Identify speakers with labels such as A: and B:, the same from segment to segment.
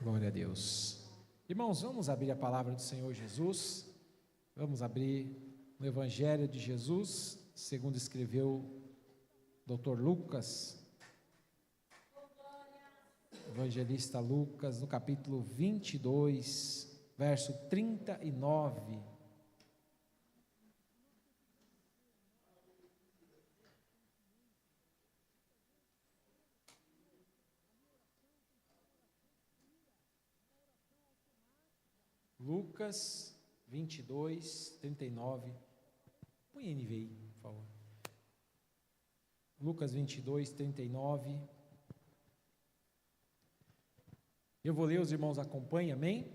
A: Glória a Deus. Irmãos, vamos abrir a palavra do Senhor Jesus. Vamos abrir no Evangelho de Jesus, segundo escreveu Dr. Lucas, evangelista Lucas, no capítulo 22, verso 39. Lucas 22, 39. Põe NVI, por favor. Lucas 22, 39. Eu vou ler, os irmãos acompanham, amém?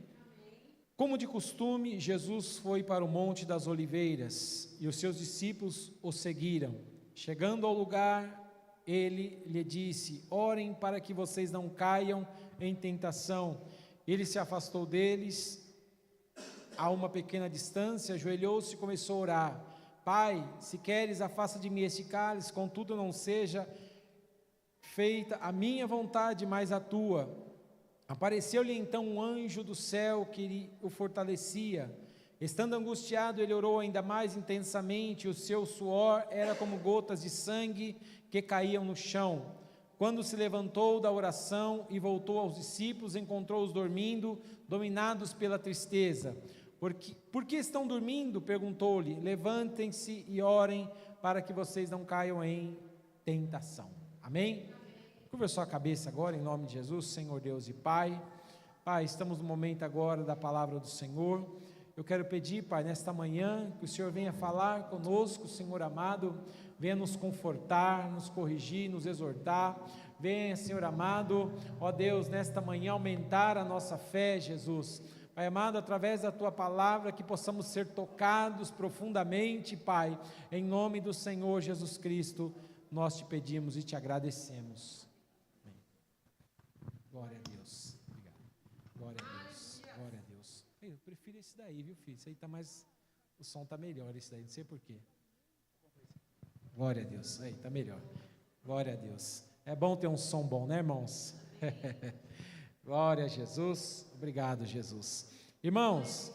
A: Como de costume, Jesus foi para o Monte das Oliveiras e os seus discípulos o seguiram. Chegando ao lugar, ele lhe disse: orem para que vocês não caiam em tentação. Ele se afastou deles a uma pequena distância, ajoelhou-se e começou a orar: Pai, se queres, afasta de mim este cálice, contudo não seja feita a minha vontade, mas a tua. Apareceu-lhe então um anjo do céu que o fortalecia. Estando angustiado, ele orou ainda mais intensamente, e o seu suor era como gotas de sangue que caíam no chão. Quando se levantou da oração e voltou aos discípulos, encontrou-os dormindo, dominados pela tristeza. Por que estão dormindo? Perguntou-lhe. Levantem-se e orem para que vocês não caiam em tentação. Amém? Curva sua cabeça agora em nome de Jesus, Senhor Deus e Pai. Pai, estamos no momento agora da palavra do Senhor. Eu quero pedir, Pai, nesta manhã, que o Senhor venha falar conosco, Senhor amado, venha nos confortar, nos corrigir, nos exortar. Venha, Senhor amado, ó Deus, nesta manhã aumentar a nossa fé, Jesus. Pai amado, através da Tua palavra, que possamos ser tocados profundamente, Pai, em nome do Senhor Jesus Cristo, nós te pedimos e te agradecemos. Amém. Glória a Deus. Obrigado. Glória a Deus. Glória a Deus. Eu prefiro esse daí, viu, filho? Esse aí tá mais... O som tá melhor, esse daí, não sei porquê. Glória a Deus. Aí, tá melhor. Glória a Deus. É bom ter um som bom, né, irmãos? Glória a Jesus, obrigado, Jesus. Irmãos,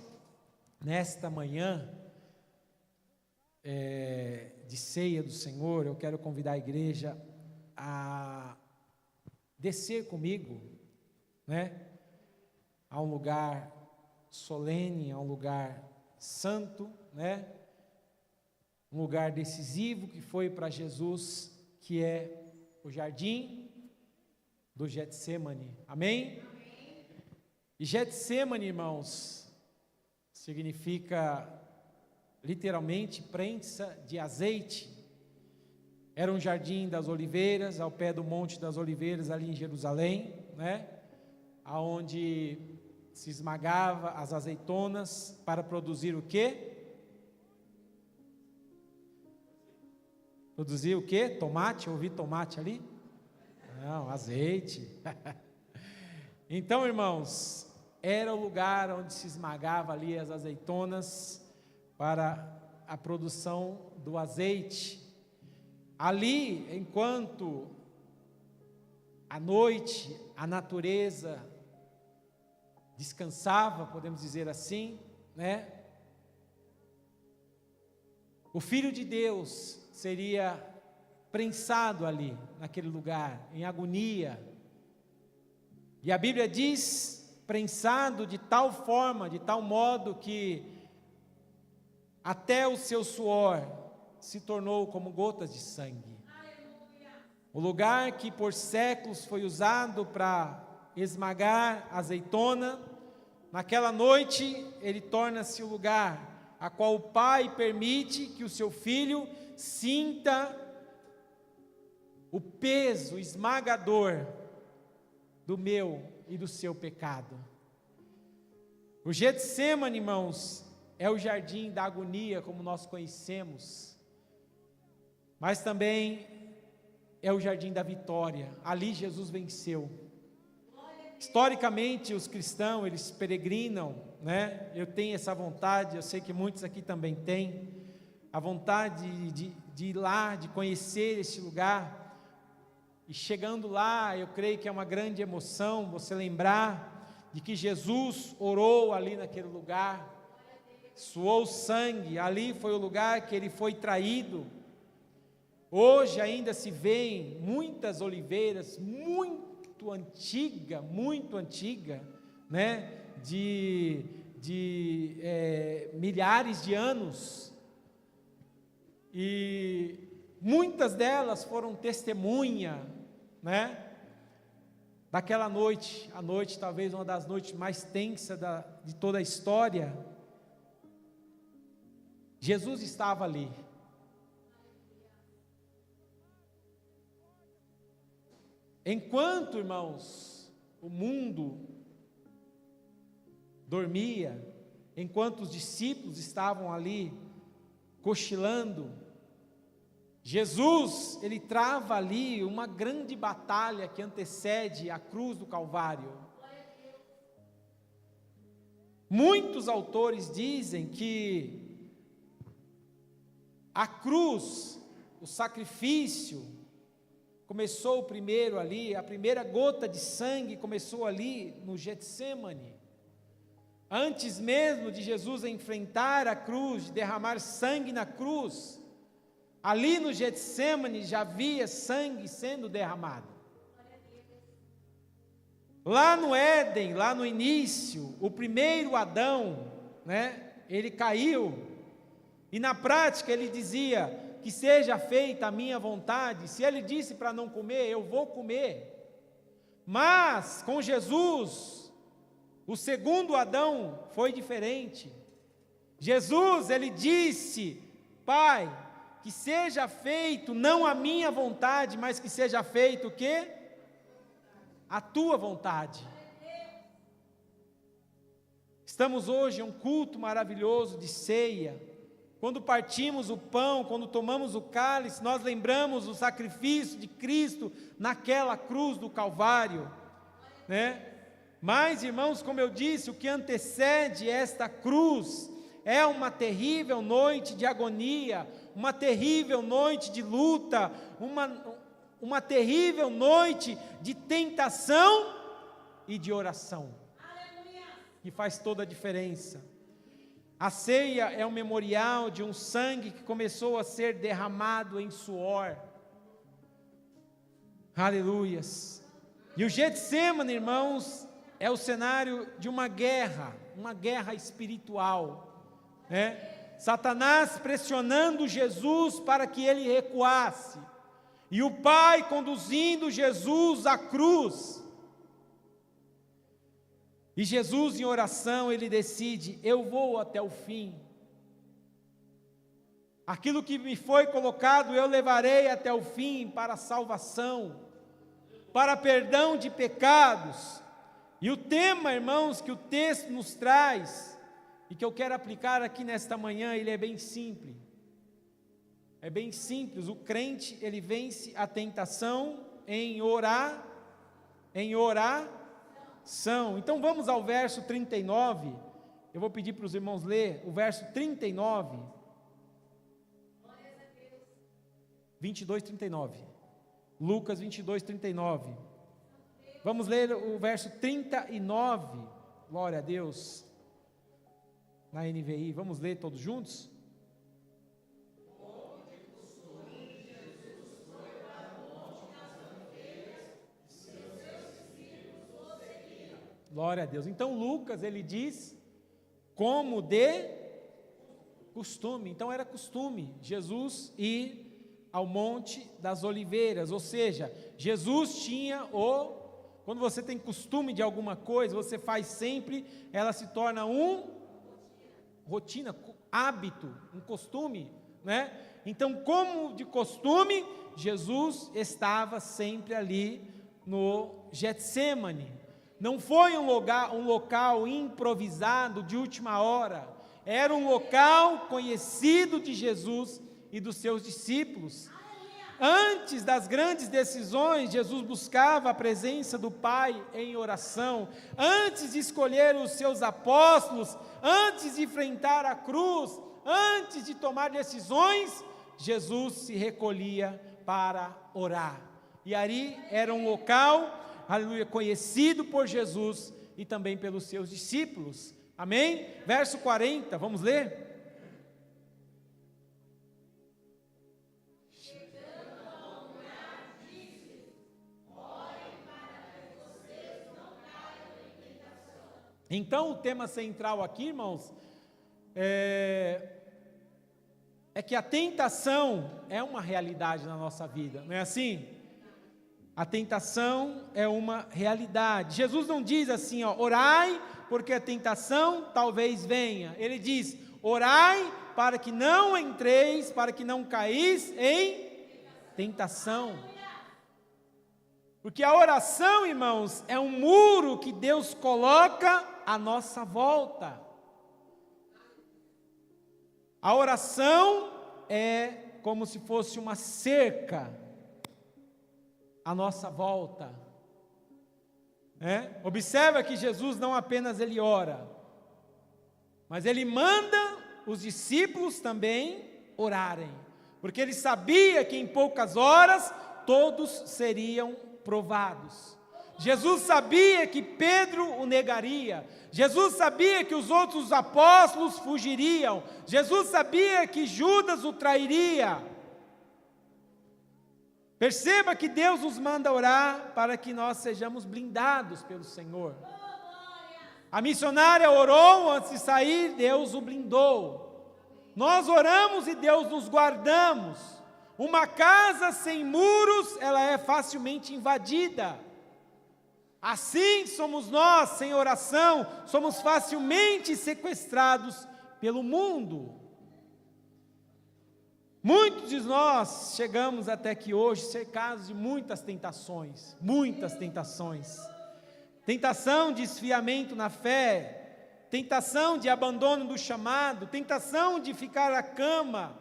A: nesta manhã de ceia do Senhor, eu quero convidar a igreja a descer comigo, né, a um lugar solene, a um lugar santo, né, um lugar decisivo que foi para Jesus, que é o jardim do Getsemane, amém? E Getsemane, irmãos, significa literalmente prensa de azeite. Era um jardim das oliveiras, ao pé do Monte das Oliveiras, ali em Jerusalém, né? Aonde se esmagava as azeitonas para produzir o quê? Produzir o quê? Tomate, eu ouvi tomate ali? Não, azeite. Então, irmãos, era o lugar onde se esmagava ali as azeitonas para a produção do azeite. Ali, enquanto à noite a natureza descansava, podemos dizer assim, né? O Filho de Deus seria prensado ali, naquele lugar, em agonia. E a Bíblia diz, prensado de tal forma, de tal modo que até o seu suor se tornou como gotas de sangue. O lugar que por séculos foi usado para esmagar a azeitona, naquela noite ele torna-se o lugar a qual o Pai permite que o seu Filho sinta o peso esmagador do meu e do seu pecado. O Getsemane, irmãos, é o jardim da agonia, como nós conhecemos, mas também é o jardim da vitória. Ali Jesus venceu. Historicamente, os cristãos, eles peregrinam, né? Eu tenho essa vontade, eu sei que muitos aqui também têm, a vontade de ir lá, de conhecer este lugar. E chegando lá, eu creio que é uma grande emoção você lembrar de que Jesus orou ali naquele lugar, suou sangue, ali foi o lugar que ele foi traído. Hoje ainda se vêem muitas oliveiras muito antiga, né, de milhares de anos, e muitas delas foram testemunha, né, daquela noite, a noite talvez uma das noites mais tensas de toda a história. Jesus estava ali. Enquanto, irmãos, o mundo dormia, enquanto os discípulos estavam ali cochilando, Jesus, ele trava ali uma grande batalha que antecede a cruz do Calvário. Muitos autores dizem que a cruz, o sacrifício, começou primeiro ali, a primeira gota de sangue começou ali no Getsêmani. Antes mesmo de Jesus enfrentar a cruz, de derramar sangue na cruz, ali no Getsêmani já havia sangue sendo derramado. Lá no Éden, lá no início, o primeiro Adão, né, ele caiu, e na prática ele dizia: que seja feita a minha vontade. Se ele disse para não comer, eu vou comer. Mas com Jesus, o segundo Adão foi diferente. Jesus, ele disse: Pai, que seja feito não a minha vontade, mas que seja feito o quê? A tua vontade. Estamos hoje em um culto maravilhoso de ceia. Quando partimos o pão, quando tomamos o cálice, nós lembramos o sacrifício de Cristo naquela cruz do Calvário, né? Mas, irmãos, como eu disse, o que antecede esta cruz é uma terrível noite de agonia, uma terrível noite de luta, uma terrível noite de tentação e de oração, que faz toda a diferença. A ceia é um memorial de um sangue que começou a ser derramado em suor. Aleluias. E o Getsêmani, irmãos, é o cenário de uma guerra espiritual, né? Satanás pressionando Jesus para que ele recuasse, e o Pai conduzindo Jesus à cruz. E Jesus, em oração, ele decide: eu vou até o fim. Aquilo que me foi colocado, eu levarei até o fim para a salvação, para perdão de pecados. E o tema, irmãos, que o texto nos traz, e que eu quero aplicar aqui nesta manhã, ele é bem simples. É bem simples. O crente, ele vence a tentação em oração. Então vamos ao verso 39, eu vou pedir para os irmãos ler o verso 39, 22, 39, Lucas 22, 39, vamos ler o verso 39, glória a Deus, na NVI, vamos ler todos juntos? Glória a Deus. Então Lucas, ele diz, como de costume. Então era costume Jesus ir ao Monte das Oliveiras, ou seja, Jesus tinha quando você tem costume de alguma coisa, você faz sempre, ela se torna rotina, hábito, um costume, né? Então, como de costume, Jesus estava sempre ali no Getsêmani. Não foi um local improvisado de última hora, era um local conhecido de Jesus e dos seus discípulos. Antes das grandes decisões, Jesus buscava a presença do Pai em oração. Antes de escolher os seus apóstolos, antes de enfrentar a cruz, antes de tomar decisões, Jesus se recolhia para orar. E ali era um local, aleluia, conhecido por Jesus e também pelos seus discípulos. Amém? Verso 40, vamos ler? Então, o tema central aqui, irmãos, é que a tentação é uma realidade na nossa vida, não é assim? A tentação é uma realidade. Jesus não diz assim, ó, orai, porque a tentação talvez venha. Ele diz, orai para que não entreis, para que não caís em tentação. Porque a oração, irmãos, é um muro que Deus coloca à nossa volta. A oração é como se fosse uma cerca à nossa volta. Observa que Jesus não apenas ele ora, mas ele manda os discípulos também orarem, porque ele sabia que em poucas horas todos seriam provados. Jesus sabia que Pedro o negaria, Jesus sabia que os outros apóstolos fugiriam, Jesus sabia que Judas o trairia. Perceba que Deus nos manda orar para que nós sejamos blindados pelo Senhor. A missionária orou antes de sair, Deus o blindou. Nós oramos e Deus nos guardamos. Uma casa sem muros, ela é facilmente invadida. Assim somos nós, sem oração, somos facilmente sequestrados pelo mundo. Muitos de nós chegamos até aqui hoje cercados de muitas tentações. Tentação de esfriamento na fé, tentação de abandono do chamado, tentação de ficar à cama,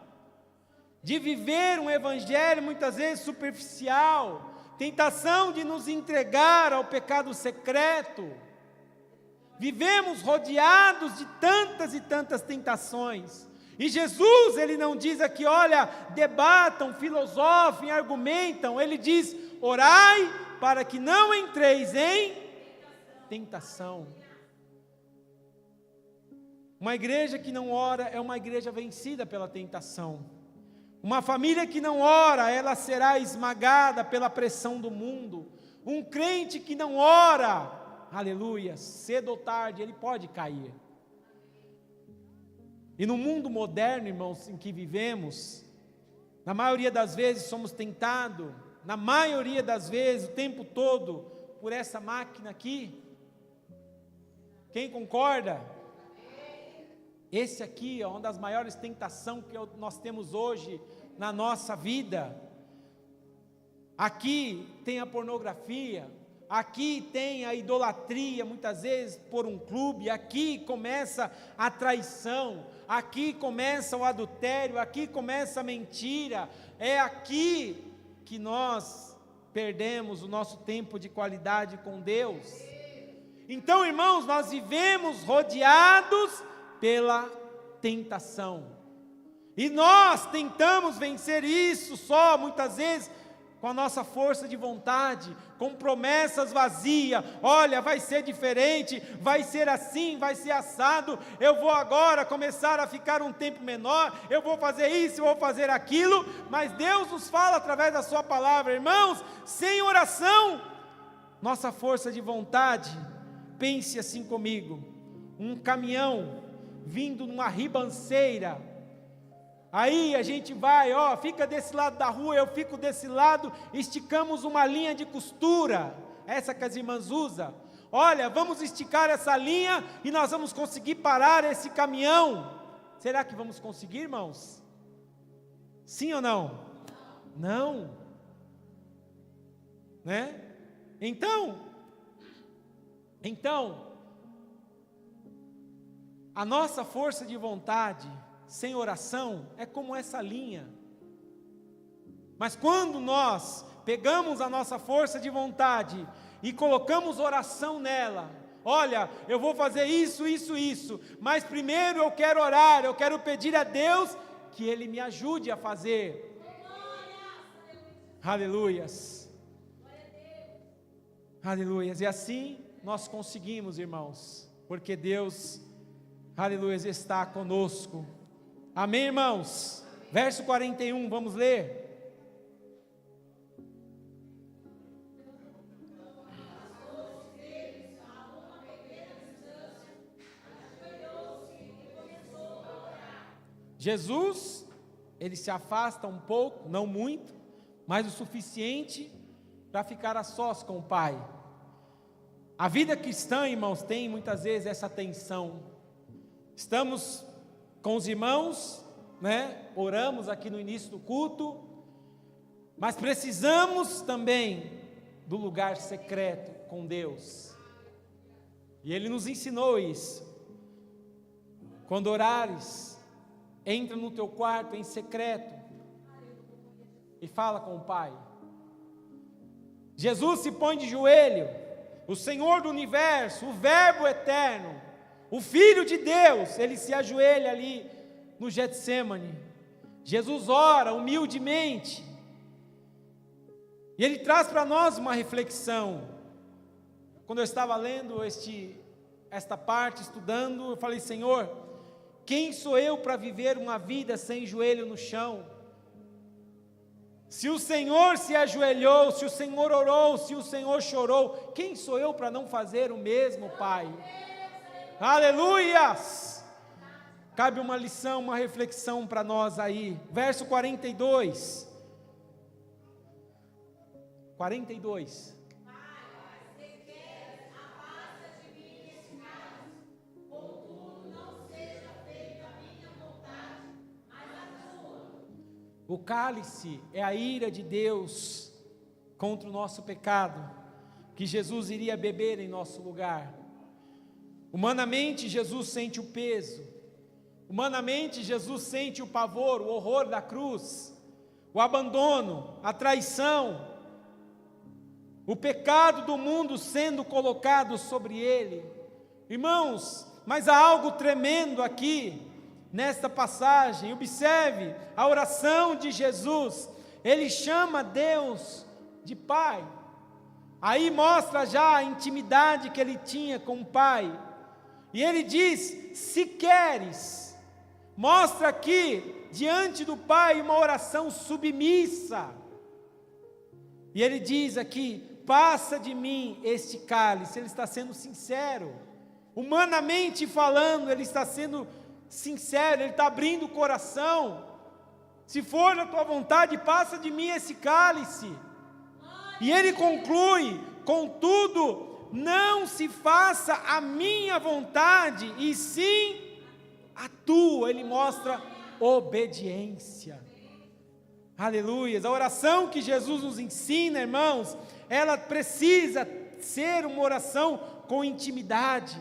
A: de viver um evangelho muitas vezes superficial, tentação de nos entregar ao pecado secreto. Vivemos rodeados de tantas e tantas tentações. E Jesus, ele não diz aqui, olha, debatam, filosofem, argumentam. Ele diz, orai para que não entreis em tentação. Uma igreja que não ora é uma igreja vencida pela tentação. Uma família que não ora, ela será esmagada pela pressão do mundo. Um crente que não ora, aleluia, cedo ou tarde ele pode cair. E no mundo moderno, irmãos, em que vivemos, na maioria das vezes somos tentados, na maioria das vezes, o tempo todo, por essa máquina aqui. Quem concorda? Esse aqui é uma das maiores tentações que nós temos hoje na nossa vida. Aqui tem a pornografia, aqui tem a idolatria, muitas vezes por um clube, aqui começa a traição, aqui começa o adultério, aqui começa a mentira, é aqui que nós perdemos o nosso tempo de qualidade com Deus. Então, irmãos, nós vivemos rodeados pela tentação, e nós tentamos vencer isso só, muitas vezes, com a nossa força de vontade, com promessas vazias. Olha, vai ser diferente, vai ser assim, vai ser assado, eu vou agora começar a ficar um tempo menor, eu vou fazer isso, eu vou fazer aquilo, mas Deus nos fala através da sua palavra, irmãos, sem oração, nossa força de vontade, pense assim comigo, um caminhão vindo numa ribanceira, aí a gente vai, ó, fica desse lado da rua, eu fico desse lado, esticamos uma linha de costura, essa que as irmãs usam, olha, vamos esticar essa linha e nós vamos conseguir parar esse caminhão. Será que vamos conseguir, irmãos? Sim ou não? Não, né? Então, a nossa força de vontade sem oração é como essa linha. Mas quando nós pegamos a nossa força de vontade e colocamos oração nela, olha, eu vou fazer isso, mas primeiro eu quero orar, eu quero pedir a Deus que Ele me ajude a fazer. Aleluias. Aleluias. E assim nós conseguimos, irmãos, porque Deus, aleluia, está conosco. Amém, irmãos? Verso 41, vamos ler. Jesus, ele se afasta um pouco, não muito, mas o suficiente para ficar a sós com o Pai. A vida cristã, irmãos, tem muitas vezes essa tensão. Estamos com os irmãos, né? Oramos aqui no início do culto, mas precisamos também do lugar secreto com Deus. E Ele nos ensinou isso. Quando orares, entra no teu quarto em secreto e fala com o Pai. Jesus se põe de joelho, o Senhor do universo, o Verbo eterno, o Filho de Deus, ele se ajoelha ali no Getsêmani. Jesus ora humildemente, e ele traz para nós uma reflexão. Quando eu estava lendo esta parte, estudando, eu falei: Senhor, quem sou eu para viver uma vida sem joelho no chão? Se o Senhor se ajoelhou, se o Senhor orou, se o Senhor chorou, quem sou eu para não fazer o mesmo, Pai? Aleluias! Cabe uma lição, uma reflexão para nós aí. Verso 42. 42. O cálice é a ira de Deus contra o nosso pecado, que Jesus iria beber em nosso lugar. Humanamente, Jesus sente o peso. Humanamente, Jesus sente o pavor, o horror da cruz, o abandono, a traição, o pecado do mundo sendo colocado sobre ele. Irmãos, mas há algo tremendo aqui. Nesta passagem, observe a oração de Jesus. Ele chama Deus de Pai. Aí mostra já a intimidade que ele tinha com o Pai. E ele diz: se queres. Mostra aqui, diante do Pai, uma oração submissa. E ele diz aqui: passa de mim este cálice. Ele está sendo sincero. Humanamente falando, ele está sendo sincero, ele está abrindo o coração. Se for na tua vontade, passa de mim esse cálice. E ele conclui: contudo, não se faça a minha vontade, e sim a tua. Ele mostra obediência. Aleluia. A oração que Jesus nos ensina, irmãos, ela precisa ser uma oração com intimidade.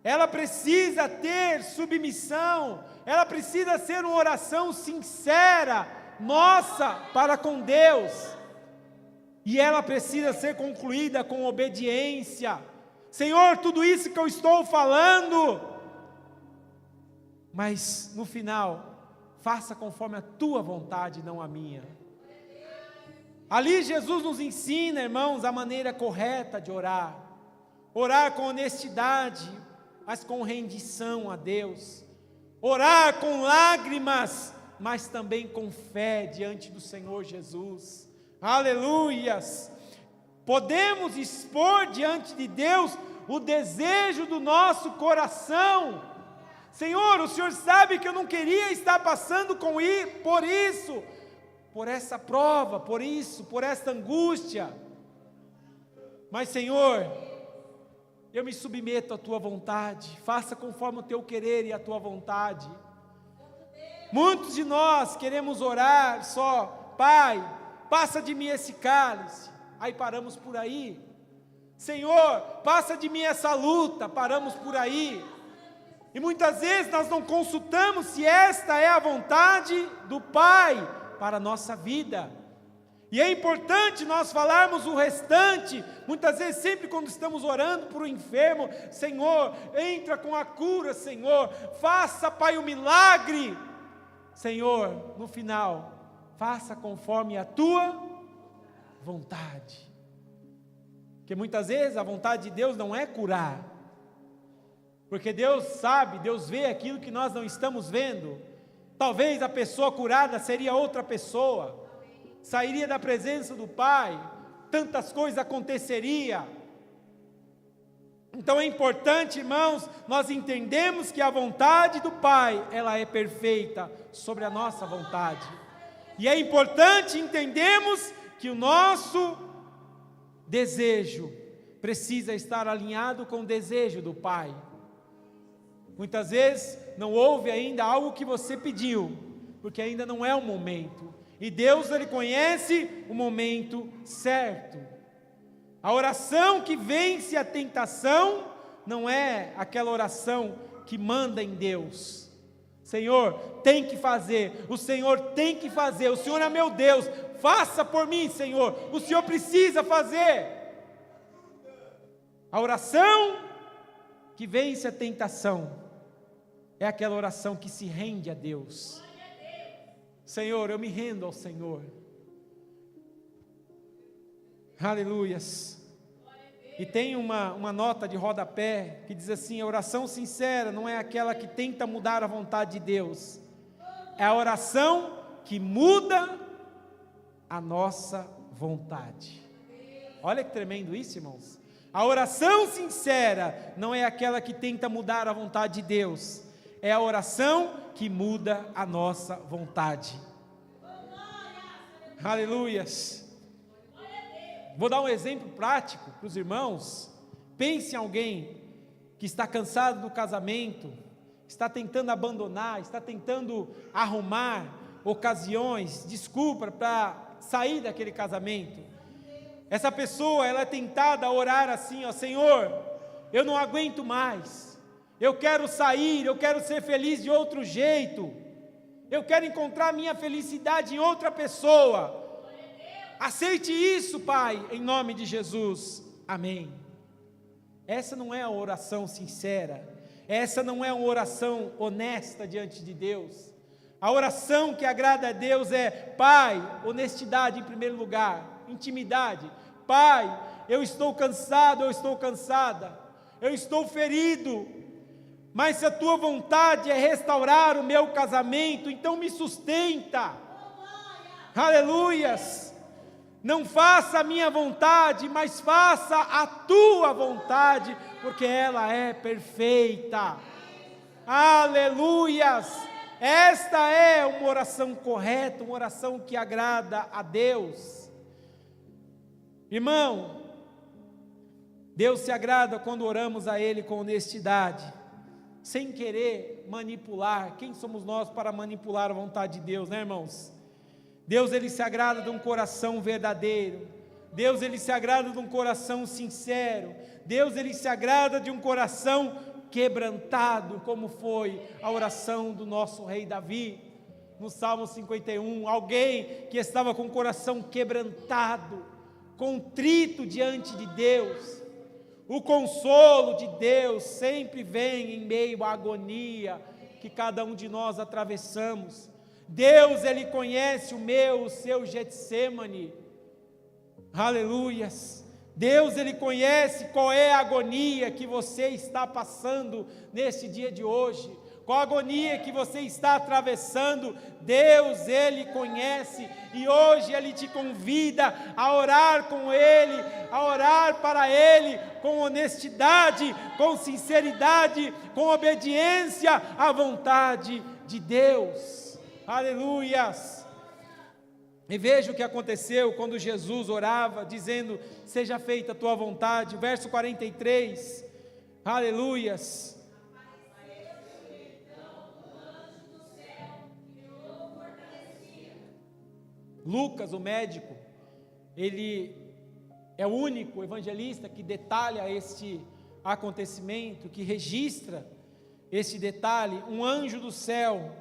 A: Ela precisa ter submissão, ela precisa ser uma oração sincera, nossa, para com Deus, e ela precisa ser concluída com obediência. Senhor, tudo isso que eu estou falando, mas no final, faça conforme a tua vontade, não a minha. Ali Jesus nos ensina, irmãos, a maneira correta de orar. Orar com honestidade, mas com rendição a Deus. Orar com lágrimas, mas também com fé diante do Senhor Jesus. Aleluias! Podemos expor diante de Deus o desejo do nosso coração. Senhor, o Senhor sabe que eu não queria estar passando por isso, por essa prova, por isso, por essa angústia. Mas, Senhor, eu me submeto à tua vontade, faça conforme o teu querer e a tua vontade. Muitos de nós queremos orar só: Pai, passa de mim esse cálice. Aí paramos por aí. Senhor, passa de mim essa luta. Paramos por aí. E muitas vezes nós não consultamos se esta é a vontade do Pai para a nossa vida. E é importante nós falarmos o restante. Muitas vezes, sempre quando estamos orando por um enfermo: Senhor, entra com a cura, Senhor, faça, Pai, o milagre. Senhor, no final, faça conforme a tua vontade. Porque muitas vezes a vontade de Deus não é curar, porque Deus sabe, Deus vê aquilo que nós não estamos vendo. Talvez a pessoa curada seria outra pessoa, sairia da presença do Pai, tantas coisas aconteceriam. Então é importante, irmãos, nós entendemos que a vontade do Pai, ela é perfeita sobre a nossa vontade. E é importante entendermos que o nosso desejo precisa estar alinhado com o desejo do Pai. Muitas vezes não houve ainda algo que você pediu, porque ainda não é o momento. E Deus, Ele conhece o momento certo. A oração que vence a tentação não é aquela oração que manda em Deus. Senhor, tem que fazer, o Senhor tem que fazer, o Senhor é meu Deus, faça por mim, Senhor, o Senhor precisa fazer. A oração que vence a tentação é aquela oração que se rende a Deus. Senhor, eu me rendo ao Senhor. Aleluias. E tem uma nota de rodapé que diz assim: a oração sincera não é aquela que tenta mudar a vontade de Deus, é a oração que muda a nossa vontade. Olha que tremendo isso, irmãos. A oração sincera não é aquela que tenta mudar a vontade de Deus, é a oração que muda a nossa vontade. Aleluias. Vou dar um exemplo prático para os irmãos. Pense em alguém que está cansado do casamento, está tentando abandonar, está tentando arrumar ocasiões, desculpa para sair daquele casamento. Essa pessoa, ela é tentada a orar assim, ó: Senhor, eu não aguento mais, eu quero sair, eu quero ser feliz de outro jeito, eu quero encontrar minha felicidade em outra pessoa. Aceite isso, Pai, em nome de Jesus, amém. Essa não é a oração sincera, essa não é uma oração honesta diante de Deus. A oração que agrada a Deus é: Pai, honestidade em primeiro lugar, intimidade. Pai, eu estou cansado, eu estou cansada, eu estou ferido, mas se a Tua vontade é restaurar o meu casamento, então me sustenta. Aleluias. Não faça a minha vontade, mas faça a Tua vontade, porque ela é perfeita. Aleluias. Esta é uma oração correta, uma oração que agrada a Deus. Irmão, Deus se agrada quando oramos a Ele com honestidade, sem querer manipular. Quem somos nós para manipular a vontade de Deus, né, irmãos? Deus, Ele se agrada de um coração verdadeiro. Deus, Ele se agrada de um coração sincero. Deus, Ele se agrada de um coração quebrantado, como foi a oração do nosso rei Davi, no Salmo 51, alguém que estava com o coração quebrantado, contrito diante de Deus. O consolo de Deus sempre vem em meio à agonia que cada um de nós atravessamos. Deus, Ele conhece o seu Getsêmani. Aleluias. Deus, Ele conhece qual é a agonia que você está passando nesse dia de hoje, qual a agonia que você está atravessando. Deus, Ele conhece, e hoje Ele te convida a orar com Ele, a orar para Ele, com honestidade, com sinceridade, com obediência à vontade de Deus. Aleluias. E veja o que aconteceu quando Jesus orava, dizendo: seja feita a tua vontade. Verso 43, aleluias. Lucas, o médico, ele é o único evangelista que detalha este acontecimento, que registra este detalhe. Um anjo do céu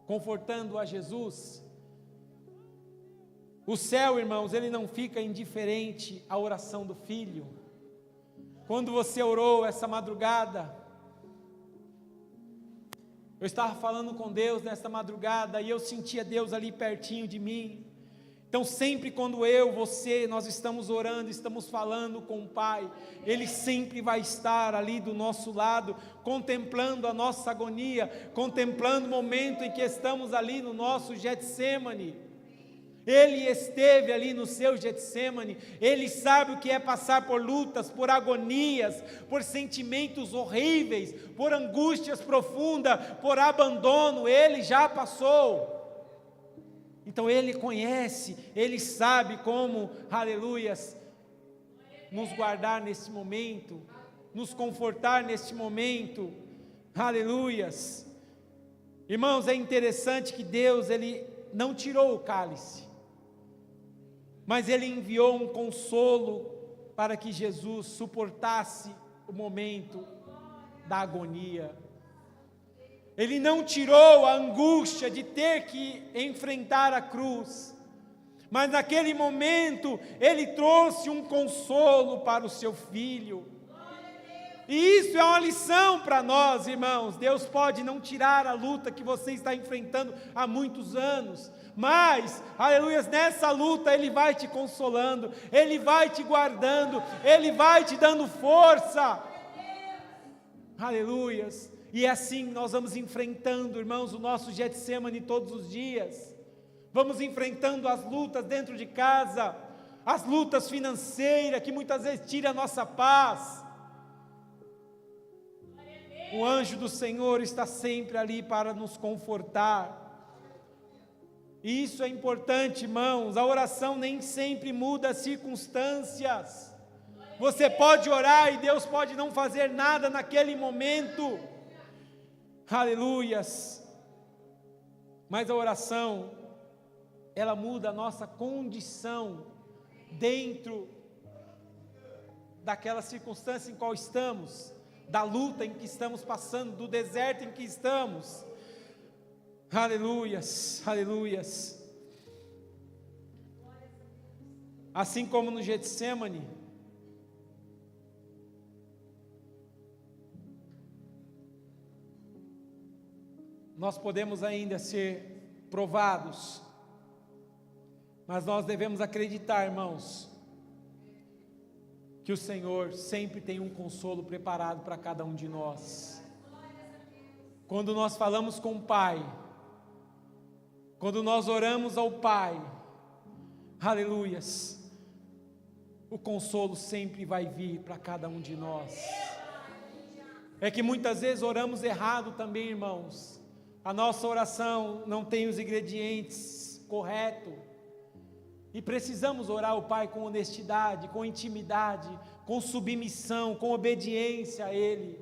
A: confortando a Jesus. O céu, irmãos, ele não fica indiferente à oração do filho. Quando você orou essa madrugada, eu estava falando com Deus nessa madrugada e eu sentia Deus ali pertinho de mim. Então sempre quando você, nós estamos orando, estamos falando com o Pai, Ele sempre vai estar ali do nosso lado, contemplando a nossa agonia, contemplando o momento em que estamos ali no nosso Getsêmani. Ele esteve ali no seu Getsêmani, Ele sabe o que é passar por lutas, por agonias, por sentimentos horríveis, por angústias profundas, por abandono, Ele já passou. Então Ele conhece, Ele sabe como, aleluias, nos guardar nesse momento, nos confortar neste momento, aleluias. Irmãos, é interessante que Deus, Ele não tirou o cálice, mas Ele enviou um consolo para que Jesus suportasse o momento da agonia. Ele não tirou a angústia de ter que enfrentar a cruz, mas naquele momento Ele trouxe um consolo para o seu filho. E isso é uma lição para nós, irmãos. Deus pode não tirar a luta que você está enfrentando há muitos anos, mas, aleluia, nessa luta Ele vai te consolando, Ele vai te guardando, Ele vai te dando força, aleluias. E assim nós vamos enfrentando, irmãos, o nosso Getsêmani todos os dias, vamos enfrentando as lutas dentro de casa, as lutas financeiras, que muitas vezes tiram a nossa paz. O anjo do Senhor está sempre ali para nos confortar. E isso é importante, irmãos. A oração nem sempre muda as circunstâncias. Você pode orar e Deus pode não fazer nada naquele momento. Aleluias. Mas a oração, ela muda a nossa condição dentro daquela circunstância em qual estamos, da luta em que estamos passando, do deserto em que estamos. Aleluias, aleluias. Assim como no Getsêmani, nós podemos ainda ser provados, mas nós devemos acreditar, irmãos, que o Senhor sempre tem um consolo preparado para cada um de nós. Quando nós falamos com o Pai, quando nós oramos ao Pai, aleluias, o consolo sempre vai vir para cada um de nós. É que muitas vezes oramos errado também, irmãos. A nossa oração não tem os ingredientes corretos. E precisamos orar ao Pai com honestidade, com intimidade, com submissão, com obediência a Ele.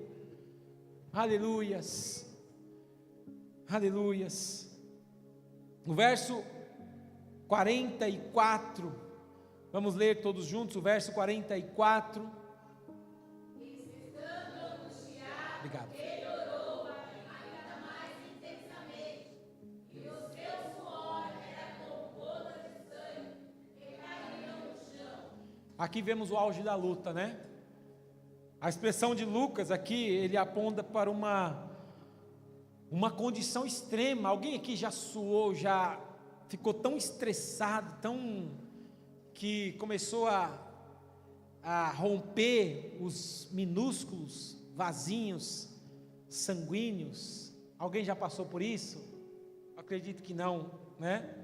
A: Aleluias. Aleluias. No verso 44, vamos ler todos juntos o verso 44. Obrigado. Aqui vemos o auge da luta, né? A expressão de Lucas aqui, ele aponta para uma condição extrema. Alguém aqui já suou, já ficou tão estressado, que começou a romper os minúsculos vasinhos sanguíneos? Alguém já passou por isso? Acredito que não, né?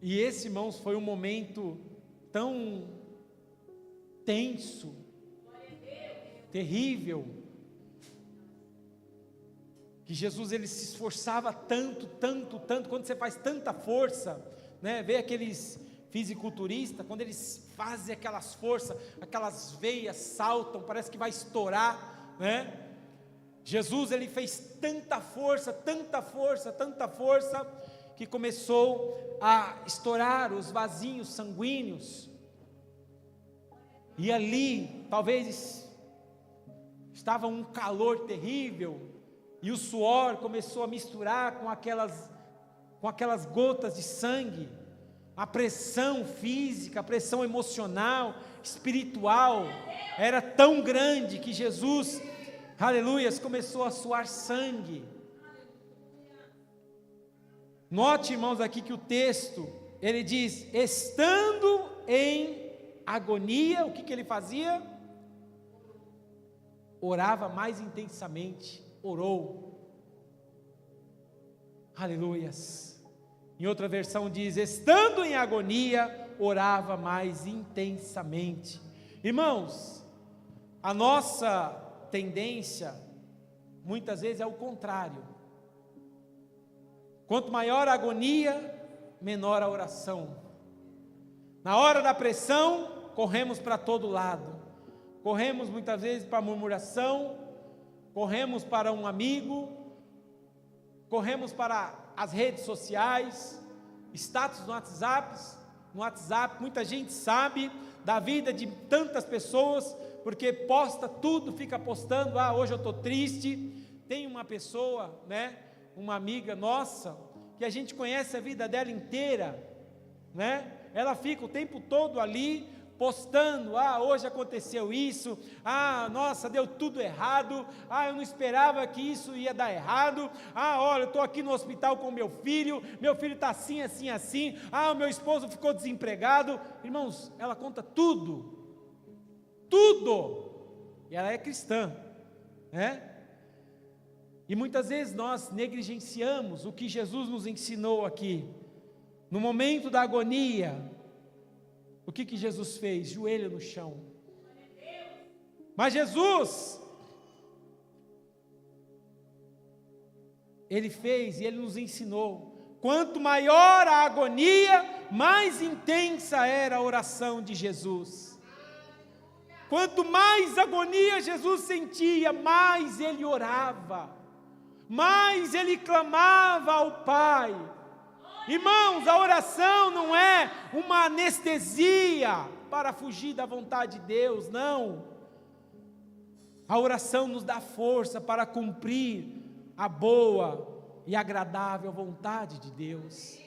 A: E esse, irmãos, foi um momento tão tenso, terrível, que Jesus, ele se esforçava tanto, quando você faz tanta força, né? Vê aqueles fisiculturistas, quando eles fazem aquelas forças, aquelas veias saltam, parece que vai estourar, né? Jesus, ele fez tanta força, que começou a estourar os vasinhos sanguíneos, e ali, talvez, estava um calor terrível, e o suor começou a misturar com aquelas gotas de sangue, a pressão física, a pressão emocional, espiritual, era tão grande, que Jesus, aleluias, começou a suar sangue. Note, irmãos, aqui que o texto, ele diz, estando em agonia, o que ele fazia? Orava mais intensamente, orou. Aleluias. Em outra versão diz, estando em agonia, orava mais intensamente. Irmãos, a nossa tendência, muitas vezes é o contrário. Quanto maior a agonia, menor a oração. Na hora da pressão, corremos para todo lado. Corremos muitas vezes para a murmuração, corremos para um amigo, corremos para as redes sociais, status no WhatsApp, muita gente sabe da vida de tantas pessoas, porque posta tudo, fica postando, hoje eu estou triste. Tem uma pessoa, uma amiga nossa, que a gente conhece a vida dela inteira, ela fica o tempo todo ali, postando, hoje aconteceu isso, nossa, deu tudo errado, eu não esperava que isso ia dar errado, olha, eu estou aqui no hospital com meu filho está assim, assim, assim, o meu esposo ficou desempregado. Irmãos, ela conta tudo, e ela é cristã, e muitas vezes nós negligenciamos o que Jesus nos ensinou aqui, no momento da agonia. O que Jesus fez? Joelho no chão. Mas Jesus, Ele fez e Ele nos ensinou. Quanto maior a agonia, mais intensa era a oração de Jesus. Quanto mais agonia Jesus sentia, mais Ele orava, mais Ele clamava ao Pai. Irmãos, a oração não é uma anestesia para fugir da vontade de Deus, não. A oração nos dá força para cumprir a boa e agradável vontade de Deus.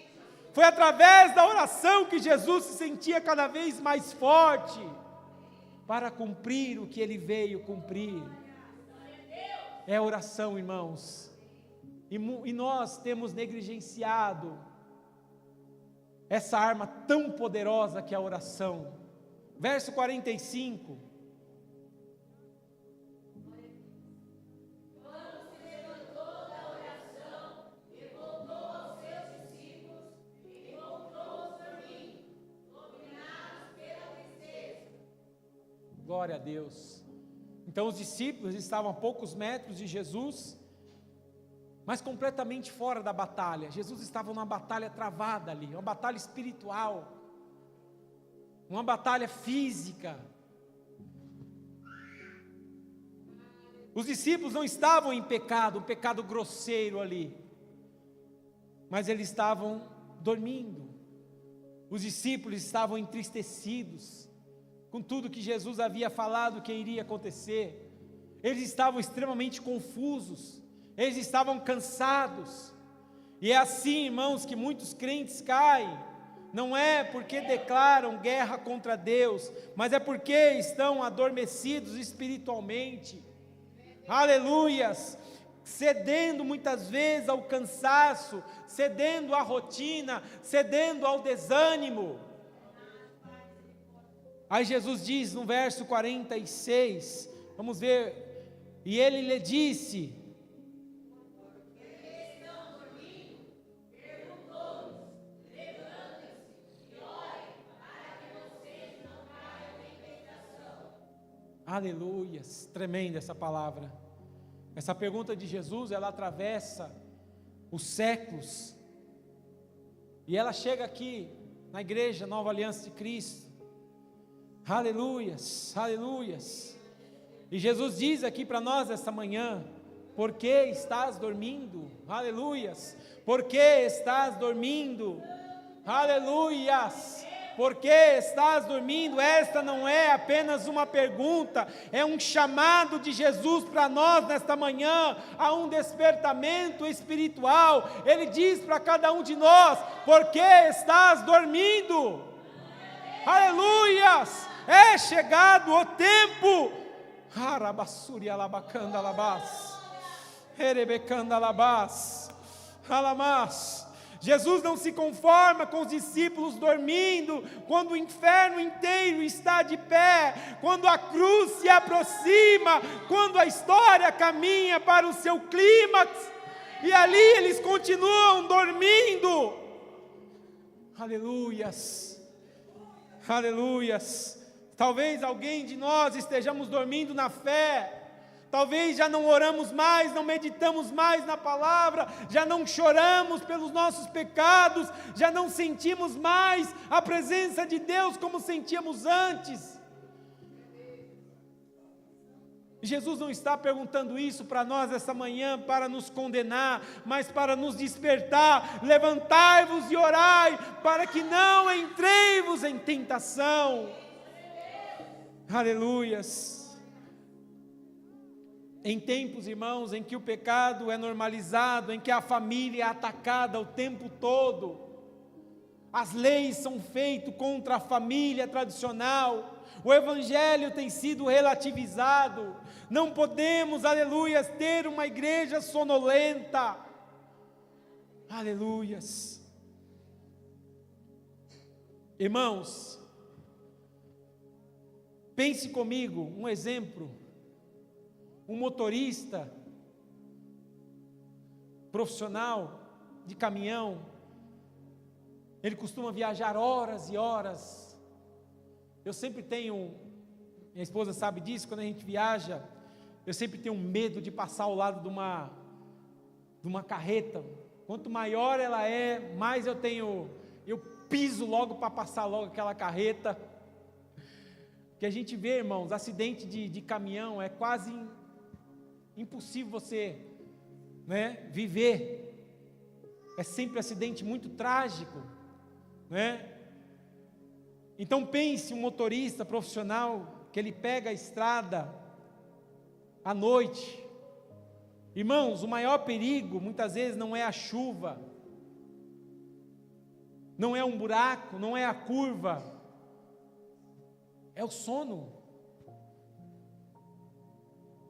A: Foi através da oração que Jesus se sentia cada vez mais forte para cumprir o que Ele veio cumprir. É a oração, irmãos. E nós temos negligenciado essa arma tão poderosa que é a oração. Verso 45.
B: Quando se levantou da oração e voltou aos seus discípulos, encontrou-os dormindo, dominados pela tristeza.
A: Glória a Deus. Então os discípulos estavam a poucos metros de Jesus, mas completamente fora da batalha. Jesus estava numa batalha travada ali, uma batalha espiritual, uma batalha física. Os discípulos não estavam em pecado, um pecado grosseiro ali, mas eles estavam dormindo. Os discípulos estavam entristecidos com tudo que Jesus havia falado que iria acontecer. Eles estavam extremamente confusos. Eles estavam cansados. E é assim, irmãos, que muitos crentes caem. Não é porque declaram guerra contra Deus, mas é porque estão adormecidos espiritualmente. Aleluias! Cedendo muitas vezes ao cansaço, cedendo à rotina, cedendo ao desânimo. Aí Jesus diz no verso 46, vamos ver, e Ele lhe disse: aleluias, tremenda essa palavra. Essa pergunta de Jesus, ela atravessa os séculos, e ela chega aqui, na igreja Nova Aliança de Cristo, aleluias, aleluias, e Jesus diz aqui para nós esta manhã: por que estás dormindo? Aleluias, por que estás dormindo? Aleluias, por que estás dormindo? Esta não é apenas uma pergunta, é um chamado de Jesus para nós nesta manhã, a um despertamento espiritual. Ele diz para cada um de nós: por que estás dormindo? Aleluias, é chegado o tempo. Arabassuri alabacanda alabás, erebecanda alabás, alamás. Jesus não se conforma com os discípulos dormindo, quando o inferno inteiro está de pé, quando a cruz se aproxima, quando a história caminha para o seu clímax, e ali eles continuam dormindo. Aleluias, aleluias. Talvez alguém de nós estejamos dormindo na fé, talvez já não oramos mais, não meditamos mais na palavra, já não choramos pelos nossos pecados, já não sentimos mais a presença de Deus como sentíamos antes. Jesus não está perguntando isso para nós essa manhã para nos condenar, mas para nos despertar. Levantai-vos e orai, para que não entrei-vos em tentação. Aleluias. Em tempos, irmãos, em que o pecado é normalizado, em que a família é atacada o tempo todo, as leis são feitas contra a família tradicional, o evangelho tem sido relativizado, não podemos, aleluias, ter uma igreja sonolenta, aleluias. Irmãos, pense comigo, um exemplo, um motorista profissional de caminhão, ele costuma viajar horas e horas. Eu sempre tenho, minha esposa sabe disso, quando a gente viaja, eu sempre tenho medo de passar ao lado de uma carreta. Quanto maior ela é, mais eu piso logo para passar logo aquela carreta. Que a gente vê, irmãos, acidente de caminhão, é quase impossível você, viver. É sempre um acidente muito trágico, Então pense um motorista profissional que ele pega a estrada à noite. Irmãos, o maior perigo muitas vezes não é a chuva, não é um buraco, não é a curva, é o sono.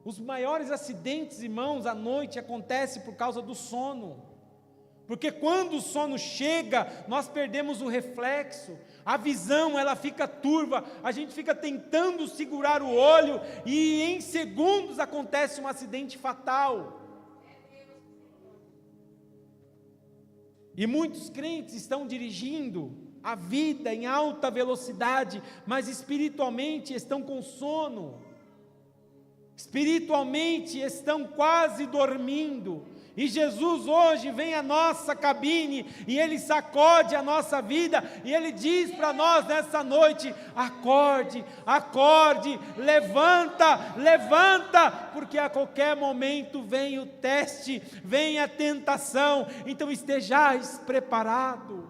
A: Os maiores acidentes, irmãos, à noite acontecem por causa do sono. Porque quando o sono chega, nós perdemos o reflexo, a visão ela fica turva, a gente fica tentando segurar o olho e em segundos acontece um acidente fatal. E muitos crentes estão dirigindo a vida em alta velocidade, mas espiritualmente estão com sono, espiritualmente estão quase dormindo. E Jesus hoje vem à nossa cabine e Ele sacode a nossa vida e Ele diz para nós nessa noite: acorde, acorde, levanta, levanta, porque a qualquer momento vem o teste, vem a tentação, então estejais preparado.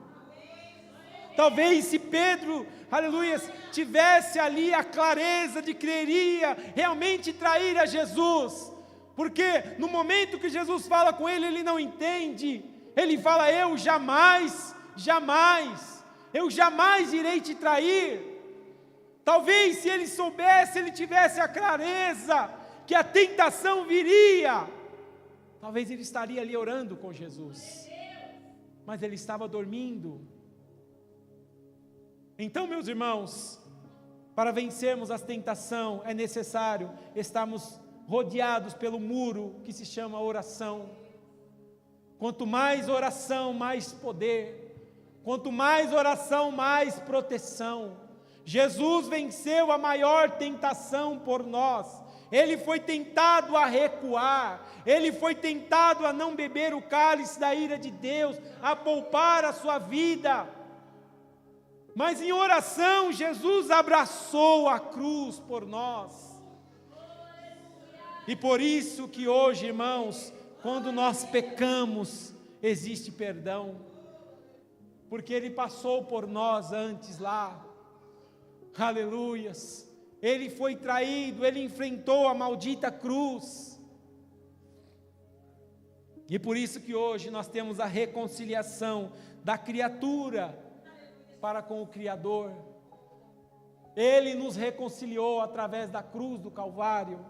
A: Talvez se Pedro, aleluia, tivesse ali a clareza de que iria realmente trair a Jesus, porque no momento que Jesus fala com ele, ele não entende, ele fala: eu jamais irei te trair. Talvez se ele soubesse, ele tivesse a clareza que a tentação viria, talvez ele estaria ali orando com Jesus, mas ele estava dormindo. Então, meus irmãos, para vencermos a tentação, é necessário estarmos rodeados pelo muro que se chama oração. Quanto mais oração, mais poder. Quanto mais oração, mais proteção. Jesus venceu a maior tentação por nós. Ele foi tentado a recuar, ele foi tentado a não beber o cálice da ira de Deus, a poupar a sua vida. Mas em oração, Jesus abraçou a cruz por nós. E por isso que hoje, irmãos, quando nós pecamos, existe perdão, porque Ele passou por nós antes lá, aleluias, Ele foi traído, Ele enfrentou a maldita cruz, e por isso que hoje nós temos a reconciliação da criatura para com o Criador. Ele nos reconciliou através da cruz do Calvário.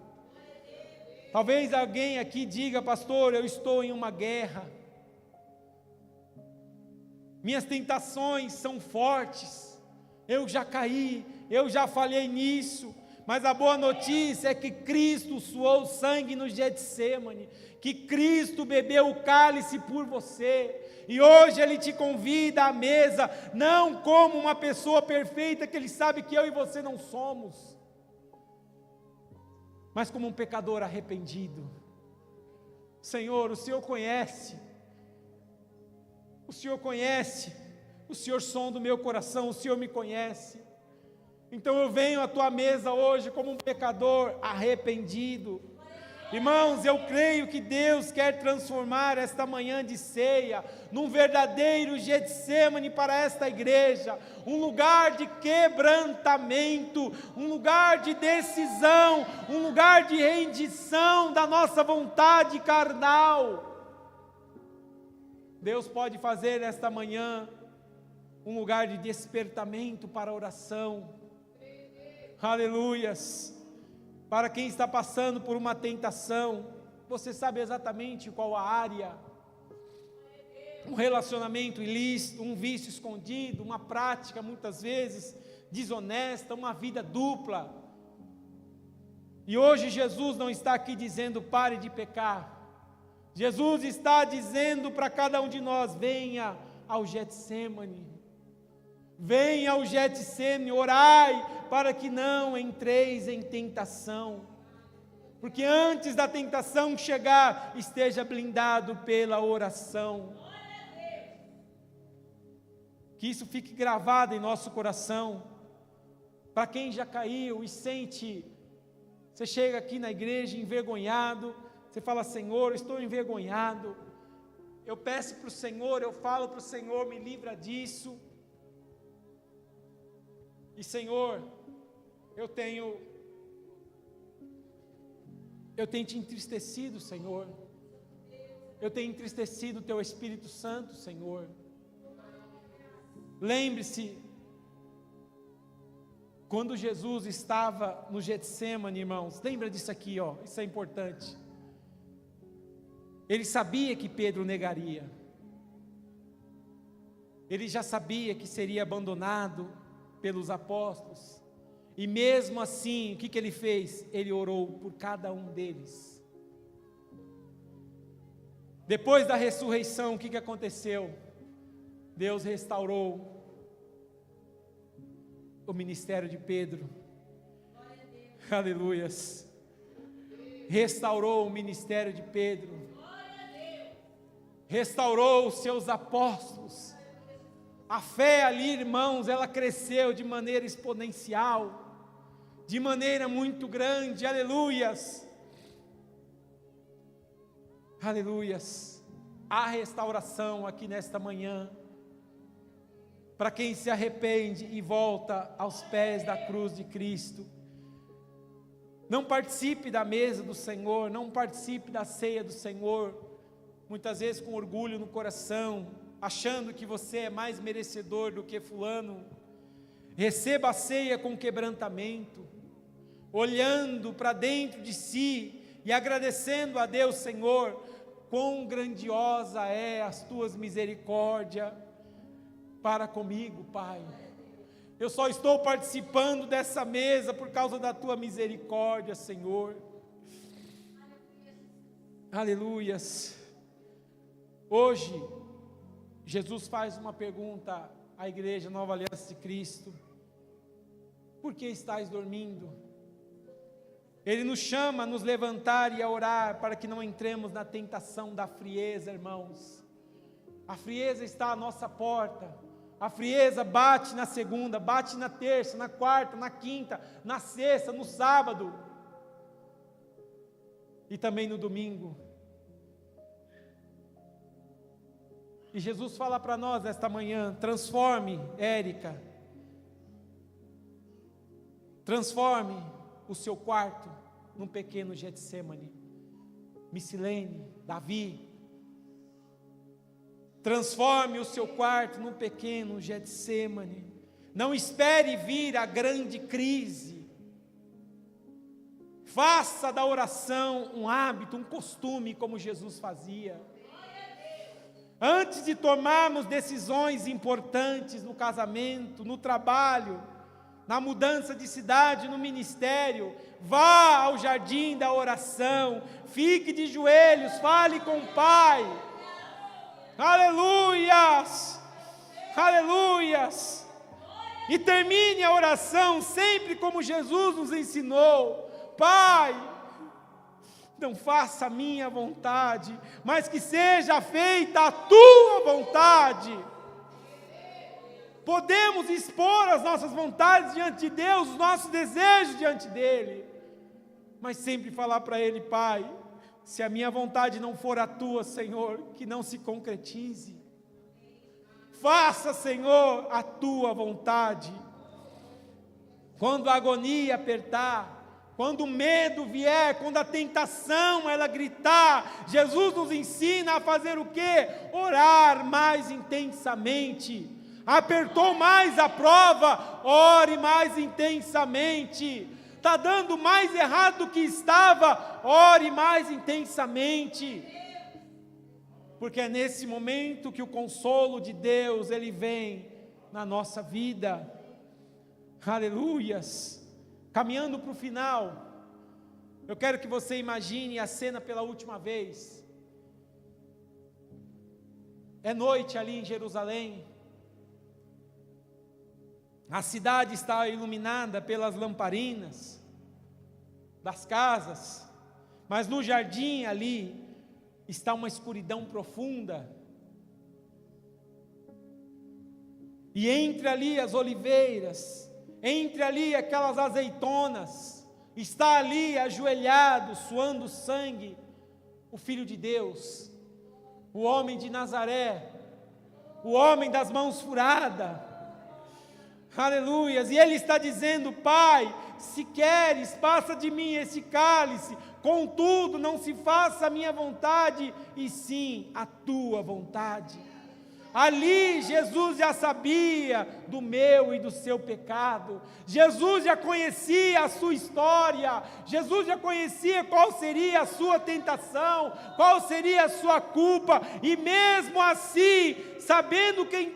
A: Talvez alguém aqui diga: pastor, eu estou em uma guerra, minhas tentações são fortes, eu já caí, eu já falhei nisso, mas a boa notícia é que Cristo suou sangue no Getsêmani, que Cristo bebeu o cálice por você, e hoje Ele te convida à mesa, não como uma pessoa perfeita, que Ele sabe que eu e você não somos, mas como um pecador arrependido. Senhor, o Senhor conhece, o Senhor sonda o meu coração, o Senhor me conhece. Então eu venho à tua mesa hoje como um pecador arrependido. Irmãos, eu creio que Deus quer transformar esta manhã de ceia num verdadeiro Getsêmani para esta igreja, um lugar de quebrantamento, um lugar de decisão, um lugar de rendição da nossa vontade carnal. Deus pode fazer nesta manhã um lugar de despertamento para a oração. Aleluias. Para quem está passando por uma tentação, você sabe exatamente qual a área, um relacionamento ilícito, um vício escondido, uma prática muitas vezes desonesta, uma vida dupla. E hoje Jesus não está aqui dizendo pare de pecar. Jesus está dizendo para cada um de nós, venha ao Getsêmani. Venha ao Getsêmani, orai para que não entreis em tentação. Porque antes da tentação chegar, esteja blindado pela oração. Que isso fique gravado em nosso coração. Para quem já caiu e sente, você chega aqui na igreja envergonhado, você fala, Senhor, eu estou envergonhado. Eu peço para o Senhor, eu falo para o Senhor, me livra disso. E Senhor, eu tenho te entristecido, Senhor. Eu tenho entristecido o Teu Espírito Santo, Senhor. Lembre-se, quando Jesus estava no Getsêmani, irmãos, lembra disso aqui, ó, isso é importante. Ele sabia que Pedro negaria. Ele já sabia que seria abandonado pelos apóstolos, e mesmo assim, o que ele fez? Ele orou por cada um deles. Depois da ressurreição, o que aconteceu? Deus restaurou o ministério de Pedro. Aleluias. Restaurou o ministério de Pedro. Restaurou os seus apóstolos. A fé ali, irmãos, ela cresceu de maneira exponencial, de maneira muito grande, aleluias, aleluias. Há restauração aqui nesta manhã, para quem se arrepende e volta aos pés da cruz de Cristo. Não participe da mesa do Senhor, não participe da ceia do Senhor, muitas vezes com orgulho no coração, achando que você é mais merecedor do que fulano. Receba a ceia com quebrantamento, olhando para dentro de si e agradecendo a Deus, Senhor, quão grandiosa é as tuas misericórdias para comigo, Pai. Eu só estou participando dessa mesa por causa da tua misericórdia, Senhor. Aleluias. Hoje Jesus faz uma pergunta à igreja Nova Aliança de Cristo: por que estáis dormindo? Ele nos chama a nos levantar e a orar para que não entremos na tentação da frieza, irmãos. A frieza está à nossa porta. A frieza bate na segunda, bate na terça, na quarta, na quinta, na sexta, no sábado e também no domingo. E Jesus fala para nós esta manhã: transforme, Érica, transforme o seu quarto num pequeno Getsêmani. Micilene, Davi, transforme o seu quarto num pequeno Getsêmani. Não espere vir a grande crise. Faça da oração um hábito, um costume, como Jesus fazia. Antes de tomarmos decisões importantes no casamento, no trabalho, na mudança de cidade, no ministério, vá ao jardim da oração, fique de joelhos, fale com o Pai. Aleluias! Aleluias! E termine a oração sempre como Jesus nos ensinou: Pai, não faça a minha vontade, mas que seja feita a tua vontade. Podemos expor as nossas vontades diante de Deus, os nossos desejos diante dEle, mas sempre falar para Ele: Pai, se a minha vontade não for a tua, Senhor, que não se concretize. Faça, Senhor, a tua vontade. Quando a agonia apertar, quando o medo vier, quando a tentação ela gritar, Jesus nos ensina a fazer o quê? Orar mais intensamente. Apertou mais a prova, ore mais intensamente. Está dando mais errado do que estava, ore mais intensamente. Porque é nesse momento que o consolo de Deus, ele vem na nossa vida. Aleluias. Caminhando para o final, eu quero que você imagine a cena pela última vez. É noite ali em Jerusalém. A cidade está iluminada pelas lamparinas das casas, mas no jardim ali está uma escuridão profunda. E entre ali as oliveiras, entre ali aquelas azeitonas, está ali ajoelhado, suando sangue, o Filho de Deus, o homem de Nazaré, o homem das mãos furadas. Aleluias, e ele está dizendo: Pai, se queres, passa de mim esse cálice, contudo, não se faça a minha vontade, e sim a tua vontade. Ali Jesus já sabia do meu e do seu pecado, Jesus já conhecia a sua história, Jesus já conhecia qual seria a sua tentação, qual seria a sua culpa, e mesmo assim, sabendo quem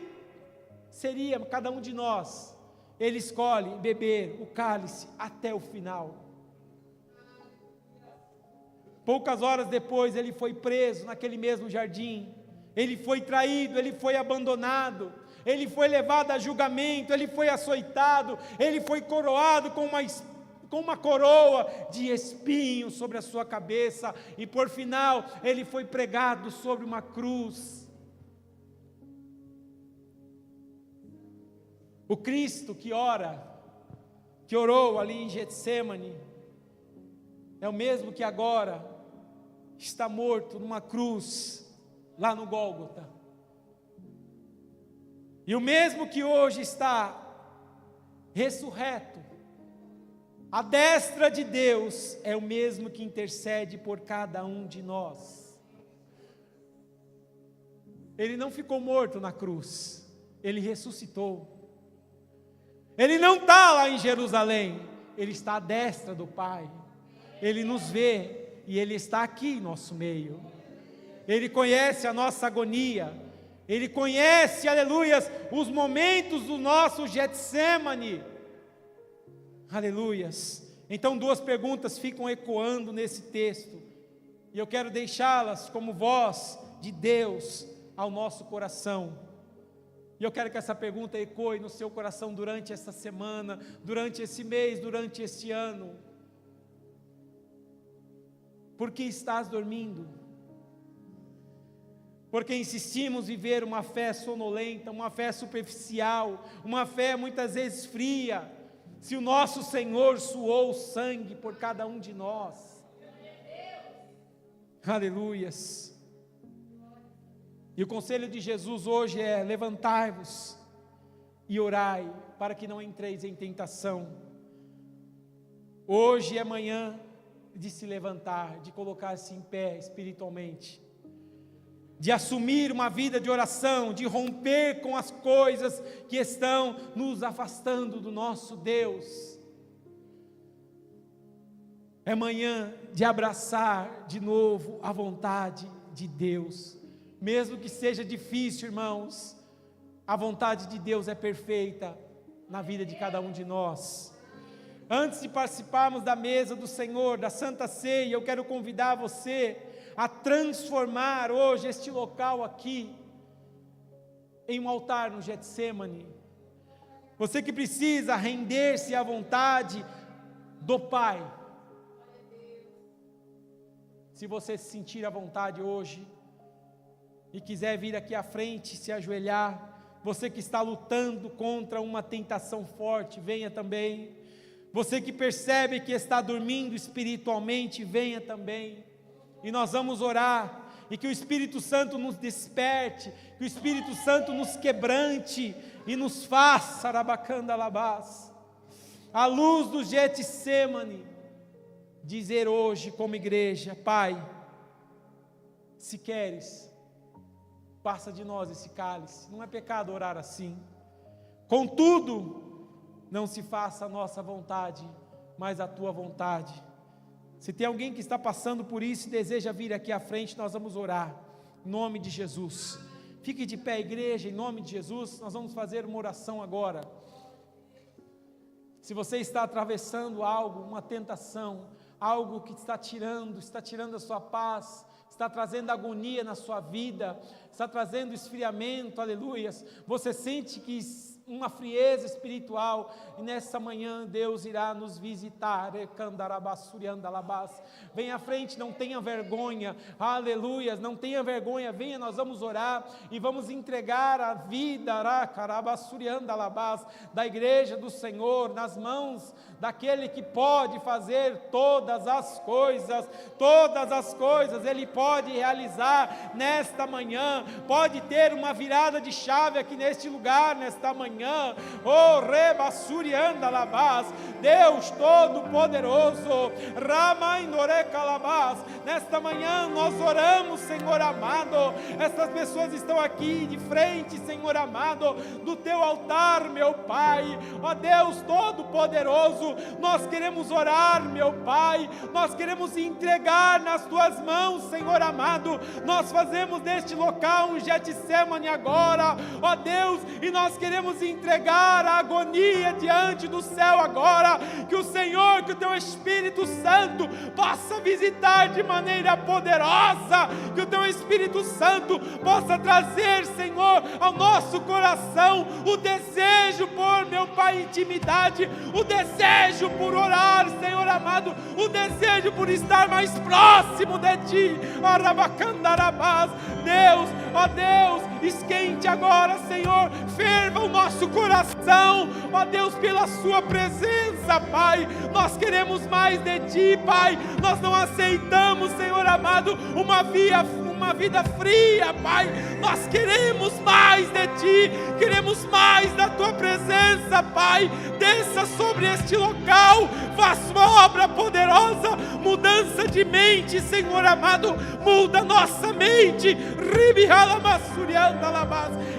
A: seria cada um de nós, Ele escolhe beber o cálice até o final. Poucas horas depois ele foi preso naquele mesmo jardim, ele foi traído, ele foi abandonado, ele foi levado a julgamento, ele foi açoitado, ele foi coroado com uma coroa de espinhos sobre a sua cabeça, e por final ele foi pregado sobre uma cruz. O Cristo que orou ali em Getsêmani, é o mesmo que agora está morto numa cruz, lá no Gólgota. E o mesmo que hoje está ressurreto, à destra de Deus, é o mesmo que intercede por cada um de nós. Ele não ficou morto na cruz, ele ressuscitou. Ele não está lá em Jerusalém, ele está à destra do Pai. Ele nos vê e ele está aqui em nosso meio. Ele conhece a nossa agonia, ele conhece, aleluias, os momentos do nosso Getsêmani. Aleluias. Então 2 perguntas ficam ecoando nesse texto, e eu quero deixá-las como voz de Deus ao nosso coração. E eu quero que essa pergunta ecoe no seu coração durante essa semana, durante esse mês, durante esse ano. Por que estás dormindo? Porque insistimos em viver uma fé sonolenta, uma fé superficial, uma fé muitas vezes fria, se o nosso Senhor suou sangue por cada um de nós. Aleluias. E o conselho de Jesus hoje é: levantai-vos e orai, para que não entreis em tentação. Hoje é manhã de se levantar, de colocar-se em pé espiritualmente, de assumir uma vida de oração, de romper com as coisas que estão nos afastando do nosso Deus. É manhã de abraçar de novo a vontade de Deus, Mesmo que seja difícil, irmãos, a vontade de Deus é perfeita na vida de cada um de nós. Antes de participarmos da mesa do Senhor, da Santa Ceia, eu quero convidar você a transformar hoje este local aqui em um altar no Getsêmani. Você que precisa render-se à vontade do Pai. Se você se sentir à vontade hoje e quiser vir aqui à frente, se ajoelhar, você que está lutando contra uma tentação forte, venha também. Você que percebe que está dormindo espiritualmente, venha também. E nós vamos orar, e que o Espírito Santo nos desperte, que o Espírito Santo nos quebrante e nos faça, arabacandalabás, à luz do Getsêmani, dizer hoje como igreja: Pai, se queres, passa de nós esse cálice. Não é pecado orar assim. Contudo, não se faça a nossa vontade, mas a tua vontade. Se tem alguém que está passando por isso e deseja vir aqui à frente, nós vamos orar, em nome de Jesus. Fique de pé, igreja, em nome de Jesus. Nós vamos fazer uma oração agora. Se você está atravessando algo, uma tentação, algo que está tirando a sua paz, está trazendo agonia na sua vida, está trazendo esfriamento, aleluias, você sente que uma frieza espiritual, e nessa manhã Deus irá nos visitar. Venha à frente, não tenha vergonha, aleluias, não tenha vergonha, venha, nós vamos orar e vamos entregar a vida da igreja do Senhor nas mãos daquele que pode fazer todas as coisas, Ele pode realizar nesta manhã, pode ter uma virada de chave aqui neste lugar, nesta manhã. Oh, rebassurianda labás, Deus Todo-Poderoso, Ramaindorecalabás, nesta manhã nós oramos, Senhor amado. Essas pessoas estão aqui de frente, Senhor amado, do teu altar, meu Pai. Ó Deus Todo-Poderoso, nós queremos orar, meu Pai, nós queremos entregar nas tuas mãos, Senhor amado. Nós fazemos deste local um Getsêmani agora, ó Deus, e nós queremos entregar a agonia diante do céu agora, que o Senhor, que o teu Espírito Santo possa visitar de maneira poderosa, que o teu Espírito Santo possa trazer, Senhor, ao nosso coração o desejo por, meu Pai, intimidade, o desejo por orar, Senhor amado, o desejo por estar mais próximo de Ti, Deus, ó Deus, esquente agora, Senhor, ferva o nosso coração, ó Deus, pela Sua presença, Pai. Nós queremos mais de Ti, Pai. Nós não aceitamos, Senhor amado, uma vida fria, Pai. Nós queremos mais de Ti, queremos mais da Tua presença, Pai. Desça sobre este local, faça uma obra poderosa, mudança de mente, Senhor amado, muda nossa mente.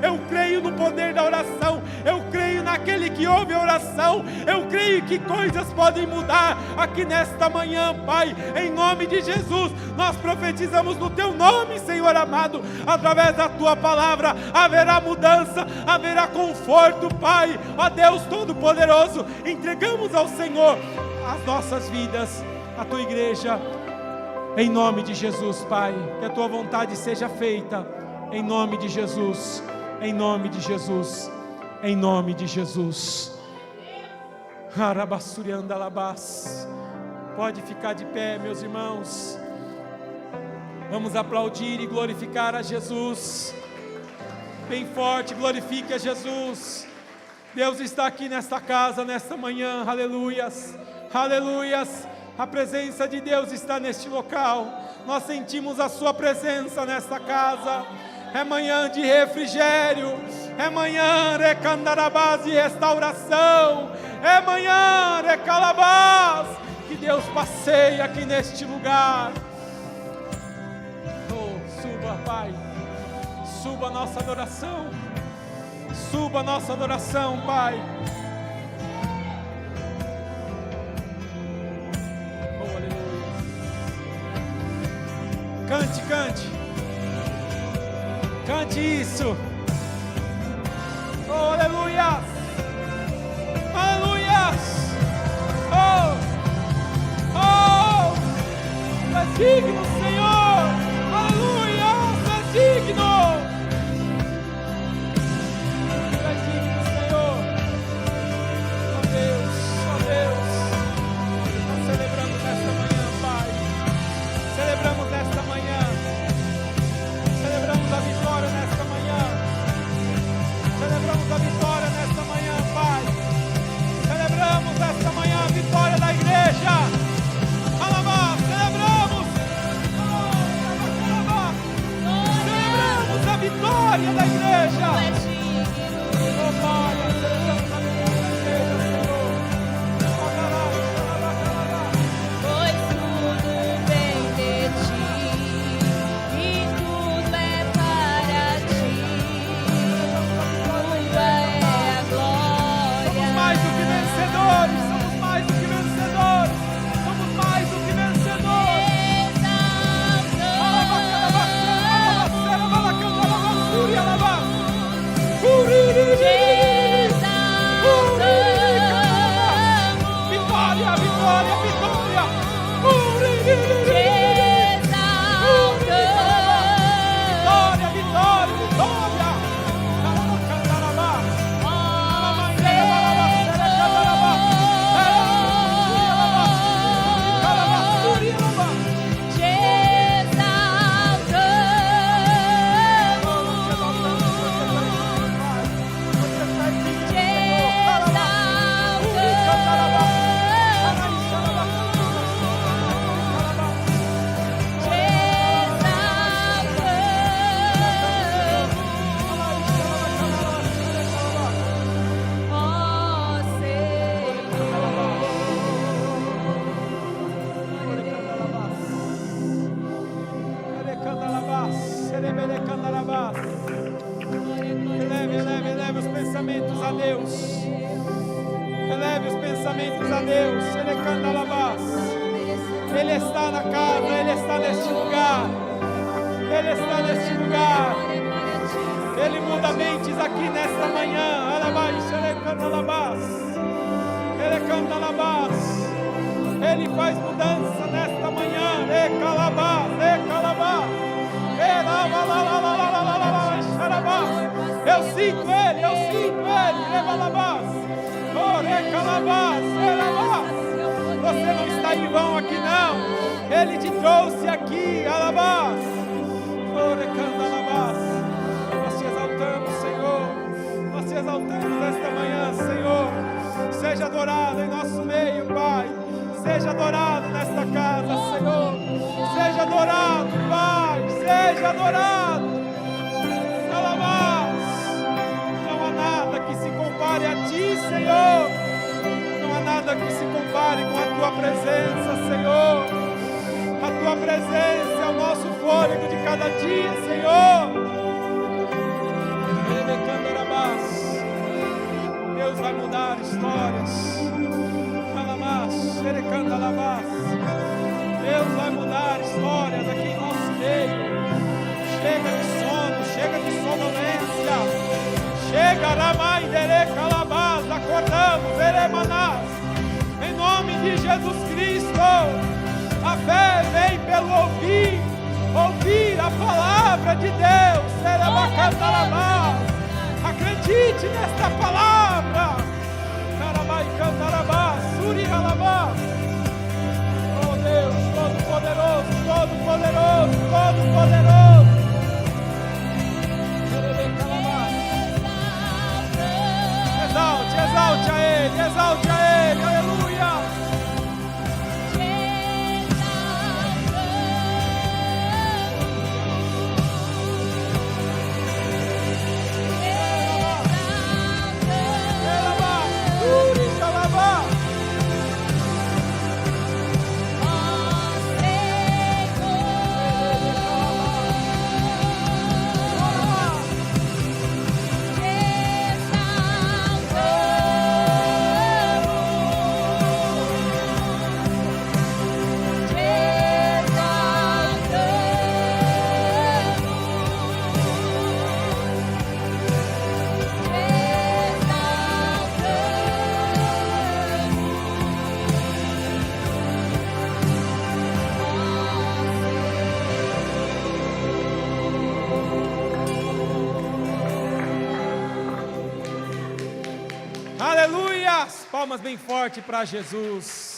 A: Eu creio no poder da oração, eu creio naquele que ouve a oração, eu creio que coisas podem mudar aqui nesta manhã, Pai. Em nome de Jesus, nós profetizamos no Teu nome, Senhor amado, através da Tua palavra haverá mudança, haverá conforto, Pai. Ó Deus Todo-Poderoso, entregamos ao Senhor as nossas vidas, a Tua igreja, em nome de Jesus, Pai. Que a Tua vontade seja feita, em nome de Jesus, em nome de Jesus, em nome de Jesus. Pode ficar de pé, meus irmãos. Vamos aplaudir e glorificar a Jesus. Bem forte, glorifique a Jesus. Deus está aqui nesta casa, nesta manhã, aleluias, aleluias. A presença de Deus está neste local. Nós sentimos a Sua presença nesta casa. É manhã de refrigério, é manhã recandarabás de restauração, é manhã recalabás, que Deus passeia aqui neste lugar. Oh, suba, Pai, suba a nossa adoração, suba a nossa adoração, Pai. Oh, aleluia. Cante, cante. somente isso. Oh, aleluia! Aleluia! Oh! Oh! Tu és digno, Senhor! Aleluia! Tu és digno! Tu és digno, Senhor! Oh Deus! Oh Deus! Nós celebramos nesta manhã, Pai. Celebramos nesta manhã. Celebramos a vitória nesta manhã. Celebramos a vitória nesta manhã, Pai. Celebramos nesta manhã a vitória da igreja. Alabá, celebramos. Celebramos a vitória da igreja. Oh, Pai, celebramos a vitória da igreja, Senhor.
B: Pois tudo vem de ti e tudo é para ti. Tua é a glória.
A: Somos mais do que vencedores. Somos mais do que vencedores. Somos mais do que vencedores. Vitória, vitória, vitória. Vitória, vitória, vitória. Eleve os pensamentos a Deus. Eleve os pensamentos a Deus. Ele está na casa, Ele está neste lugar. Ele está neste lugar. Ele muda mentes aqui nesta manhã. Ele canta labás. Ele faz mudança nesta manhã. Eu sinto Ele, eu sinto Ele. Você não está em vão aqui não. Ele te trouxe aqui. Nós te exaltamos, Senhor. Nós te exaltamos nesta manhã, Senhor. Seja adorado em nosso meio, Pai. Seja adorado nesta casa, Senhor. Seja adorado, Pai. Seja adorado. Não há nada que se compare a Ti, Senhor. Não há nada que se compare com a Tua presença, Senhor. A Tua presença é o nosso fôlego de cada dia, Senhor. Deus vai mudar histórias. Deus vai mudar histórias aqui em nosso meio. Chega de sono, chega de sonolência. Chega, Ramai, Dere, Calabás, acordamos, Eremanás. Em nome de Jesus Cristo, a fé vem pelo ouvir a palavra de Deus. Erebacantarabás. Acredite nesta palavra. Carabai, Cantarabás, Surialabás. Oh Deus, Todo-Poderoso, Todo-Poderoso, Todo-Poderoso. Exalte, exalte a Ele, exalte a Ele, aleluia. Aleluia! Palmas bem forte para Jesus.